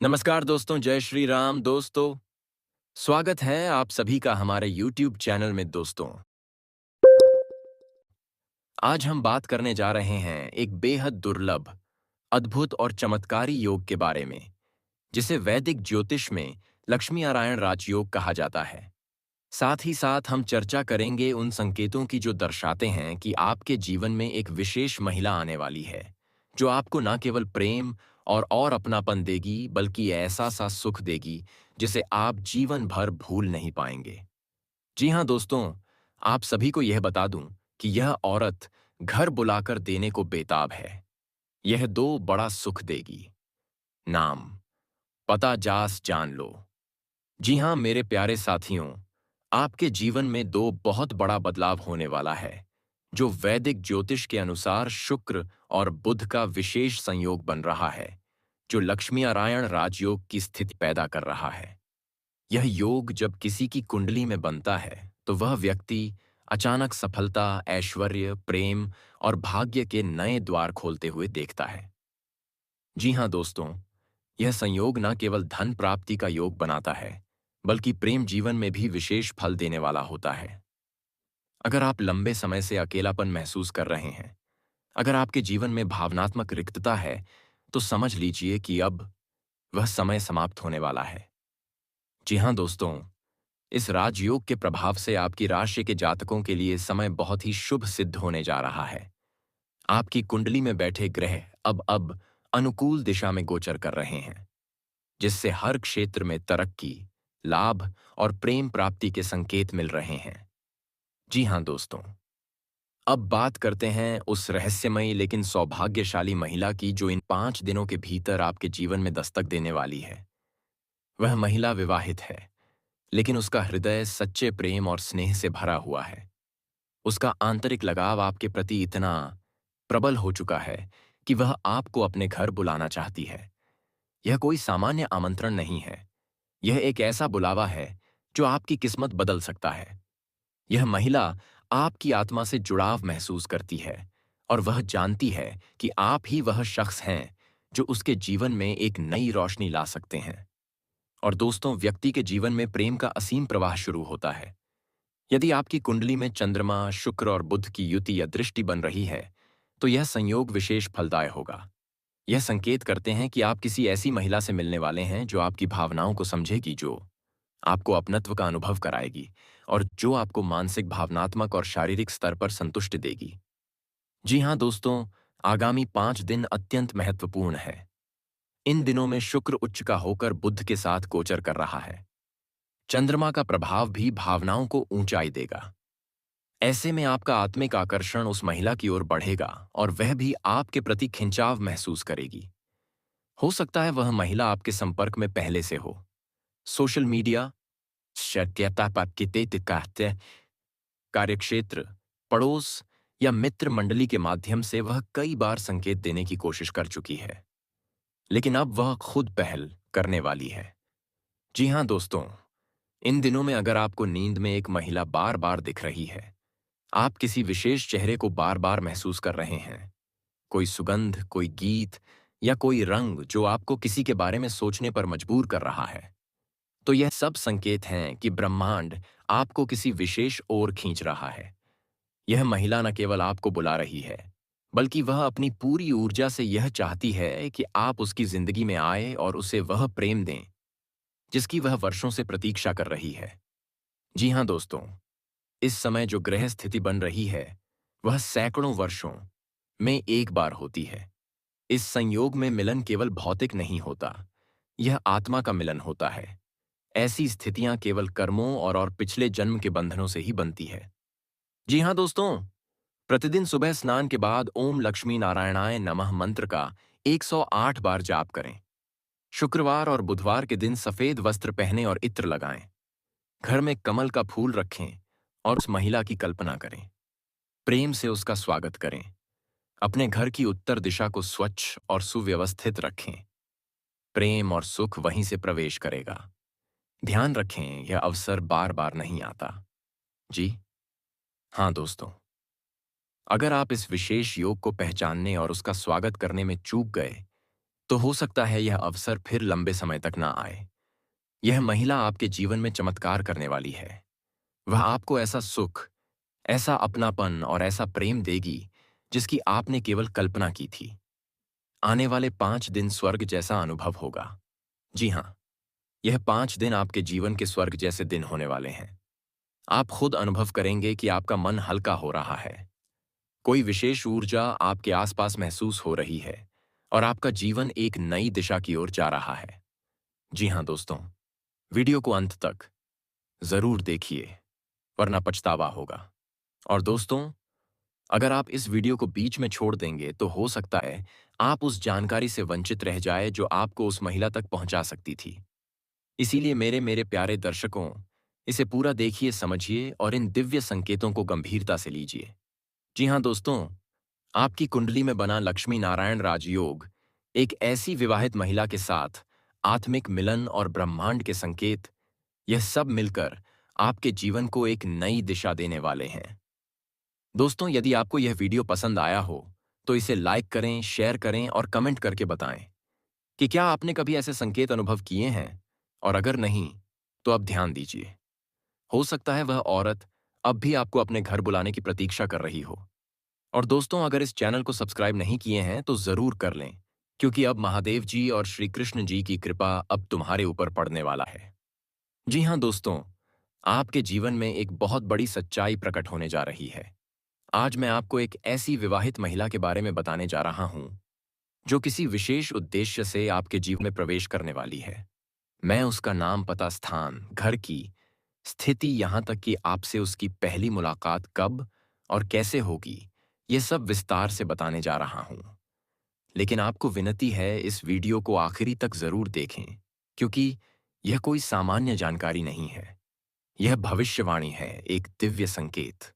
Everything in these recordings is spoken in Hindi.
नमस्कार दोस्तों, जय श्री राम दोस्तों। स्वागत है आप सभी का हमारे YouTube चैनल में दोस्तों। आज हम बात करने जा रहे हैं एक बेहद दुर्लभ, अद्भुत और चमत्कारी योग के बारे में, जिसे वैदिक ज्योतिष में लक्ष्मी नारायण राजयोग कहा जाता है। साथ ही साथ हम चर्चा करेंगे उन संकेतों की जो दर्शाते हैं कि आपके जीवन में एक विशेष महिला आने वाली है, जो आपको न केवल प्रेम और अपनापन देगी, बल्कि ऐसा सा सुख देगी जिसे आप जीवन भर भूल नहीं पाएंगे। जी हाँ दोस्तों, आप सभी को यह बता दूं कि यह औरत घर बुलाकर देने को बेताब है। यह दो बड़ा सुख देगी। नाम, पता जास जान लो। जी हाँ मेरे प्यारे साथियों, आपके जीवन में दो बहुत बड़ा बदलाव होने वाला है, जो वैदिक ज्योतिष के अनुसार शुक्र और बुध का विशेष संयोग बन रहा है, जो लक्ष्मी नारायण राजयोग की स्थिति पैदा कर रहा है। यह योग जब किसी की कुंडली में बनता है, तो वह व्यक्ति अचानक सफलता, ऐश्वर्य, प्रेम और भाग्य के नए द्वार खोलते हुए देखता है। जी हाँ दोस्तों, यह संयोग न केवल धन प्राप्ति का योग बनाता है, बल्कि प्रेम जीवन में भी विशेष फल देने वाला होता है। अगर आप लंबे समय से अकेलापन महसूस कर रहे हैं, अगर आपके जीवन में भावनात्मक रिक्तता है, तो समझ लीजिए कि अब वह समय समाप्त होने वाला है। जी हाँ दोस्तों, इस राजयोग के प्रभाव से आपकी राशि के जातकों के लिए समय बहुत ही शुभ सिद्ध होने जा रहा है। आपकी कुंडली में बैठे ग्रह अब अनुकूल दिशा में गोचर कर रहे हैं, जिससे हर क्षेत्र में तरक्की, लाभ और प्रेम प्राप्ति के संकेत मिल रहे हैं। जी हाँ दोस्तों, अब बात करते हैं उस रहस्यमयी लेकिन सौभाग्यशाली महिला की जो इन 5 दिनों के भीतर आपके जीवन में दस्तक देने वाली है। वह महिला विवाहित है, लेकिन उसका हृदय सच्चे प्रेम और स्नेह से भरा हुआ है। उसका आंतरिक लगाव आपके प्रति इतना प्रबल हो चुका है कि वह आपको अपने घर बुलाना चाहती है। यह कोई सामान्य आमंत्रण नहीं है। यह एक ऐसा बुलावा है जो आपकी किस्मत बदल सकता है। यह महिला आपकी आत्मा से जुड़ाव महसूस करती है और वह जानती है कि आप ही वह शख्स हैं जो उसके जीवन में एक नई रोशनी ला सकते हैं। और दोस्तों, व्यक्ति के जीवन में प्रेम का असीम प्रवाह शुरू होता है। यदि आपकी कुंडली में चंद्रमा, शुक्र और बुध की युति या दृष्टि बन रही है, तो यह संयोग विशेष फलदायक होगा। यह संकेत करते हैं कि आप किसी ऐसी महिला से मिलने वाले हैं जो आपकी भावनाओं को समझेगी, जो आपको अपनत्व का अनुभव कराएगी और जो आपको मानसिक, भावनात्मक और शारीरिक स्तर पर संतुष्टि देगी। जी हाँ दोस्तों, आगामी 5 दिन अत्यंत महत्वपूर्ण है। इन दिनों में शुक्र उच्च का होकर बुध के साथ गोचर कर रहा है। चंद्रमा का प्रभाव भी भावनाओं को ऊंचाई देगा। ऐसे में आपका आत्मिक आकर्षण उस महिला की ओर बढ़ेगा और वह भी आपके प्रति खिंचाव महसूस करेगी। हो सकता है वह महिला आपके संपर्क में पहले से हो। सोशल मीडिया, शक्यता कहते कार्यक्षेत्र, पड़ोस या मित्र मंडली के माध्यम से वह कई बार संकेत देने की कोशिश कर चुकी है, लेकिन अब वह खुद पहल करने वाली है। जी हाँ दोस्तों, इन दिनों में अगर आपको नींद में एक महिला बार बार दिख रही है, आप किसी विशेष चेहरे को बार बार महसूस कर रहे हैं, कोई सुगंध, कोई गीत या कोई रंग जो आपको किसी के बारे में सोचने पर मजबूर कर रहा है, तो यह सब संकेत हैं कि ब्रह्मांड आपको किसी विशेष ओर खींच रहा है। यह महिला न केवल आपको बुला रही है, बल्कि वह अपनी पूरी ऊर्जा से यह चाहती है कि आप उसकी जिंदगी में आए और उसे वह प्रेम दें जिसकी वह वर्षों से प्रतीक्षा कर रही है। जी हाँ दोस्तों, इस समय जो ग्रह स्थिति बन रही है, वह सैकड़ों वर्षों में एक बार होती है। इस संयोग में मिलन केवल भौतिक नहीं होता, यह आत्मा का मिलन होता है। ऐसी स्थितियां केवल कर्मों और पिछले जन्म के बंधनों से ही बनती है। जी हाँ दोस्तों, प्रतिदिन सुबह स्नान के बाद ओम लक्ष्मी नारायणाय नमः मंत्र का 108 बार जाप करें। शुक्रवार और बुधवार के दिन सफेद वस्त्र पहने और इत्र लगाएं। घर में कमल का फूल रखें और उस महिला की कल्पना करें। प्रेम से उसका स्वागत करें। अपने घर की उत्तर दिशा को स्वच्छ और सुव्यवस्थित रखें। प्रेम और सुख वहीं से प्रवेश करेगा। ध्यान रखें, यह अवसर बार बार नहीं आता। जी हाँ दोस्तों, अगर आप इस विशेष योग को पहचानने और उसका स्वागत करने में चूक गए, तो हो सकता है यह अवसर फिर लंबे समय तक ना आए। यह महिला आपके जीवन में चमत्कार करने वाली है। वह आपको ऐसा सुख, ऐसा अपनापन और ऐसा प्रेम देगी जिसकी आपने केवल कल्पना की थी। आने वाले 5 दिन स्वर्ग जैसा अनुभव होगा। जी हाँ, यह 5 दिन आपके जीवन के स्वर्ग जैसे दिन होने वाले हैं। आप खुद अनुभव करेंगे कि आपका मन हल्का हो रहा है। कोई विशेष ऊर्जा आपके आसपास महसूस हो रही है और आपका जीवन एक नई दिशा की ओर जा रहा है। जी हाँ दोस्तों, वीडियो को अंत तक जरूर देखिए, वरना पछतावा होगा। और दोस्तों, अगर आप इस वीडियो को बीच में छोड़ देंगे तो हो सकता है आप उस जानकारी से वंचित रह जाए जो आपको उस महिला तक पहुंचा सकती थी। इसीलिए मेरे मेरे प्यारे दर्शकों, इसे पूरा देखिए, समझिए और इन दिव्य संकेतों को गंभीरता से लीजिए। जी हाँ दोस्तों, आपकी कुंडली में बना लक्ष्मी नारायण राजयोग एक ऐसी विवाहित महिला के साथ आत्मिक मिलन और ब्रह्मांड के संकेत, यह सब मिलकर आपके जीवन को एक नई दिशा देने वाले हैं। दोस्तों, यदि आपको यह वीडियो पसंद आया हो तो इसे लाइक करें, शेयर करें और कमेंट करके बताएं कि क्या आपने कभी ऐसे संकेत अनुभव किए हैं, और अगर नहीं तो अब ध्यान दीजिए। हो सकता है वह औरत अब भी आपको अपने घर बुलाने की प्रतीक्षा कर रही हो। और दोस्तों, अगर इस चैनल को सब्सक्राइब नहीं किए हैं तो जरूर कर लें, क्योंकि अब महादेव जी और श्री कृष्ण जी की कृपा अब तुम्हारे ऊपर पड़ने वाला है। जी हाँ दोस्तों, आपके जीवन में एक बहुत बड़ी सच्चाई प्रकट होने जा रही है। आज मैं आपको एक ऐसी विवाहित महिला के बारे में बताने जा रहा हूं जो किसी विशेष उद्देश्य से आपके जीवन में प्रवेश करने वाली है। मैं उसका नाम, पता, स्थान, घर की स्थिति, यहां तक कि आपसे उसकी पहली मुलाकात कब और कैसे होगी, ये सब विस्तार से बताने जा रहा हूं। लेकिन आपको विनती है, इस वीडियो को आखिरी तक जरूर देखें, क्योंकि यह कोई सामान्य जानकारी नहीं है। यह भविष्यवाणी है, एक दिव्य संकेत,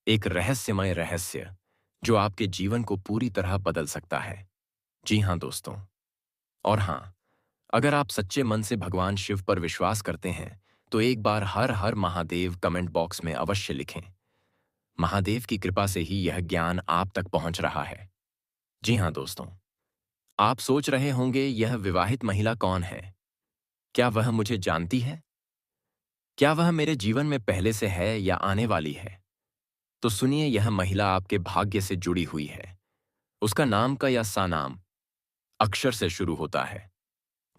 एक रहस्यमय रहस्य जो आपके जीवन को पूरी तरह बदल सकता है। जी हाँ दोस्तों, और हाँ, अगर आप सच्चे मन से भगवान शिव पर विश्वास करते हैं तो एक बार हर हर महादेव कमेंट बॉक्स में अवश्य लिखें। महादेव की कृपा से ही यह ज्ञान आप तक पहुंच रहा है। जी हाँ दोस्तों, आप सोच रहे होंगे यह विवाहित महिला कौन है? क्या वह मुझे जानती है? क्या वह मेरे जीवन में पहले से है या आने वाली है? तो सुनिए, यह महिला आपके भाग्य से जुड़ी हुई है। उसका नाम का या सा नाम अक्षर से शुरू होता है।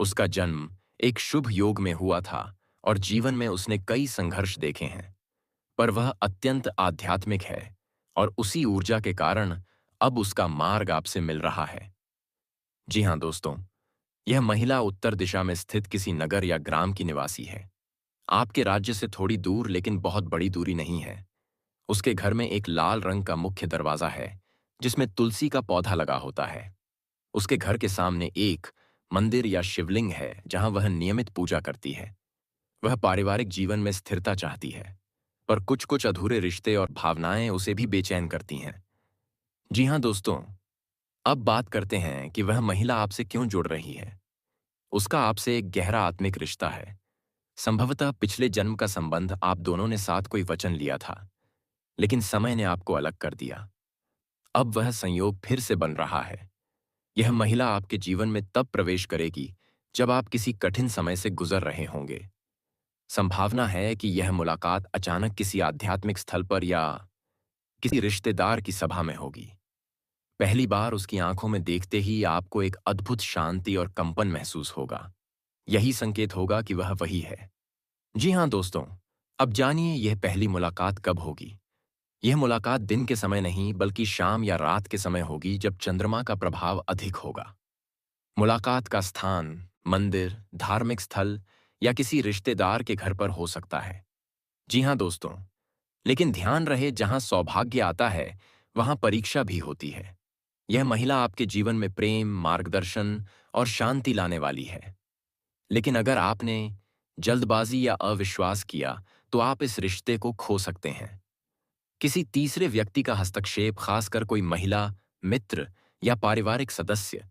उसका जन्म एक शुभ योग में हुआ था और जीवन में उसने कई संघर्ष देखे हैं, पर वह अत्यंत आध्यात्मिक है और उसी ऊर्जा के कारण अब उसका मार्ग आपसे मिल रहा है। जी हाँ दोस्तों, यह महिला उत्तर दिशा में स्थित किसी नगर या ग्राम की निवासी है। आपके राज्य से थोड़ी दूर, लेकिन बहुत बड़ी दूरी नहीं है। उसके घर में एक लाल रंग का मुख्य दरवाजा है जिसमें तुलसी का पौधा लगा होता है। उसके घर के सामने एक मंदिर या शिवलिंग है जहां वह नियमित पूजा करती है। वह पारिवारिक जीवन में स्थिरता चाहती है, पर कुछ कुछ अधूरे रिश्ते और भावनाएं उसे भी बेचैन करती हैं। जी हाँ दोस्तों, अब बात करते हैं कि वह महिला आपसे क्यों जुड़ रही है। उसका आपसे एक गहरा आत्मिक रिश्ता है। संभवतः पिछले जन्म का संबंध, आप दोनों ने साथ कोई वचन लिया था, लेकिन समय ने आपको अलग कर दिया। अब वह संयोग फिर से बन रहा है। यह महिला आपके जीवन में तब प्रवेश करेगी जब आप किसी कठिन समय से गुजर रहे होंगे। संभावना है कि यह मुलाकात अचानक किसी आध्यात्मिक स्थल पर या किसी रिश्तेदार की सभा में होगी। पहली बार उसकी आंखों में देखते ही आपको एक अद्भुत शांति और कंपन महसूस होगा। यही संकेत होगा कि वह वही है। जी हाँ दोस्तों, अब जानिए यह पहली मुलाकात कब होगी। यह मुलाकात दिन के समय नहीं, बल्कि शाम या रात के समय होगी, जब चंद्रमा का प्रभाव अधिक होगा। मुलाकात का स्थान मंदिर, धार्मिक स्थल या किसी रिश्तेदार के घर पर हो सकता है। जी हाँ दोस्तों, लेकिन ध्यान रहे, जहां सौभाग्य आता है वहां परीक्षा भी होती है। यह महिला आपके जीवन में प्रेम, मार्गदर्शन और शांति लाने वाली है। लेकिन अगर आपने जल्दबाजी या अविश्वास किया तो आप इस रिश्ते को खो सकते हैं। किसी तीसरे व्यक्ति का हस्तक्षेप, खासकर कोई महिला, मित्र या पारिवारिक सदस्य,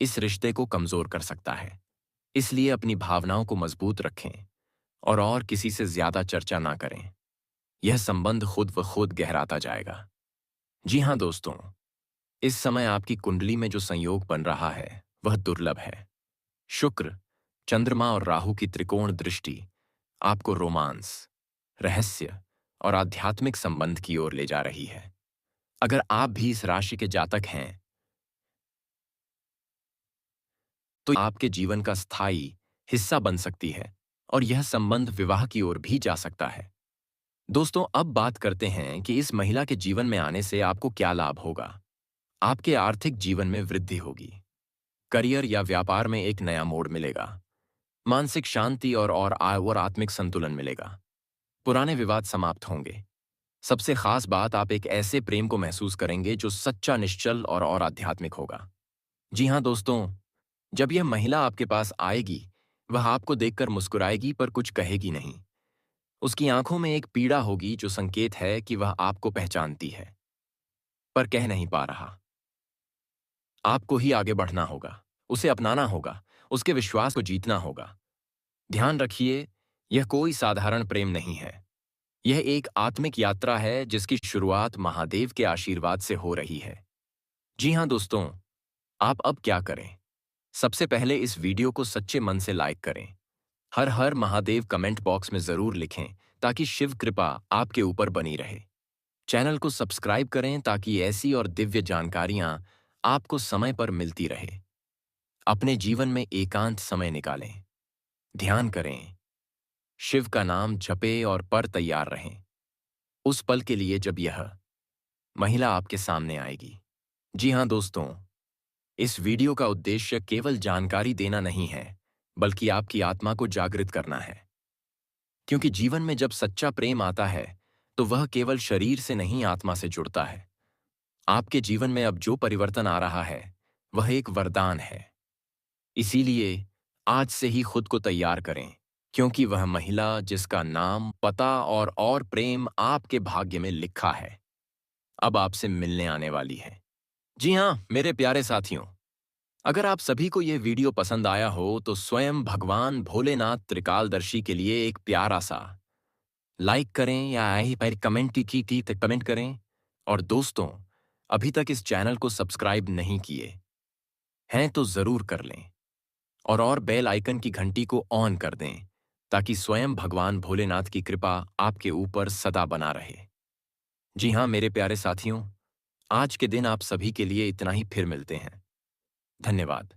इस रिश्ते को कमजोर कर सकता है। इसलिए अपनी भावनाओं को मजबूत रखें और किसी से ज्यादा चर्चा ना करें। यह संबंध खुद ब खुद गहराता जाएगा। जी हाँ दोस्तों, इस समय आपकी कुंडली में जो संयोग बन रहा है वह दुर्लभ है। शुक्र, चंद्रमा और राहु की त्रिकोण दृष्टि आपको रोमांस, रहस्य और आध्यात्मिक संबंध की ओर ले जा रही है। अगर आप भी इस राशि के जातक हैं तो आपके जीवन का स्थायी हिस्सा बन सकती है और यह संबंध विवाह की ओर भी जा सकता है। दोस्तों, अब बात करते हैं कि इस महिला के जीवन में आने से आपको क्या लाभ होगा। आपके आर्थिक जीवन में वृद्धि होगी। करियर या व्यापार में एक नया मोड़ मिलेगा। मानसिक शांति और आत्मिक संतुलन मिलेगा। पुराने विवाद समाप्त होंगे। सबसे खास बात, आप एक ऐसे प्रेम को महसूस करेंगे जो सच्चा, निश्चल और आध्यात्मिक होगा। जी हाँ दोस्तों, जब यह महिला आपके पास आएगी, वह आपको देखकर मुस्कुराएगी पर कुछ कहेगी नहीं। उसकी आंखों में एक पीड़ा होगी जो संकेत है कि वह आपको पहचानती है, पर कह नहीं पा रहा। आपको ही आगे बढ़ना होगा, उसे अपनाना होगा, उसके विश्वास को जीतना होगा। ध्यान रखिए, यह कोई साधारण प्रेम नहीं है। यह एक आत्मिक यात्रा है जिसकी शुरुआत महादेव के आशीर्वाद से हो रही है। जी हाँ दोस्तों, आप अब क्या करें? सबसे पहले इस वीडियो को सच्चे मन से लाइक करें। हर हर महादेव कमेंट बॉक्स में जरूर लिखें ताकि शिव कृपा आपके ऊपर बनी रहे। चैनल को सब्सक्राइब करें ताकि ऐसी और दिव्य जानकारियां आपको समय पर मिलती रहे। अपने जीवन में एकांत समय निकालें, ध्यान करें, शिव का नाम जपे और पर तैयार रहें उस पल के लिए जब यह महिला आपके सामने आएगी। जी हाँ दोस्तों, इस वीडियो का उद्देश्य केवल जानकारी देना नहीं है, बल्कि आपकी आत्मा को जागृत करना है। क्योंकि जीवन में जब सच्चा प्रेम आता है तो वह केवल शरीर से नहीं, आत्मा से जुड़ता है। आपके जीवन में अब जो परिवर्तन आ रहा है वह एक वरदान है। इसीलिए आज से ही खुद को तैयार करें, क्योंकि वह महिला जिसका नाम, पता और प्रेम आपके भाग्य में लिखा है, अब आपसे मिलने आने वाली है। जी हाँ मेरे प्यारे साथियों, अगर आप सभी को यह वीडियो पसंद आया हो तो स्वयं भगवान भोलेनाथ त्रिकालदर्शी के लिए एक प्यारा सा लाइक करें या आई पर कमेंट की तक कमेंट करें। और दोस्तों, अभी तक इस चैनल को सब्सक्राइब नहीं किए हैं तो जरूर कर लें और बेल आइकन की घंटी को ऑन कर दें ताकि स्वयं भगवान भोलेनाथ की कृपा आपके ऊपर सदा बना रहे। जी हाँ मेरे प्यारे साथियों, आज के दिन आप सभी के लिए इतना ही। फिर मिलते हैं। धन्यवाद।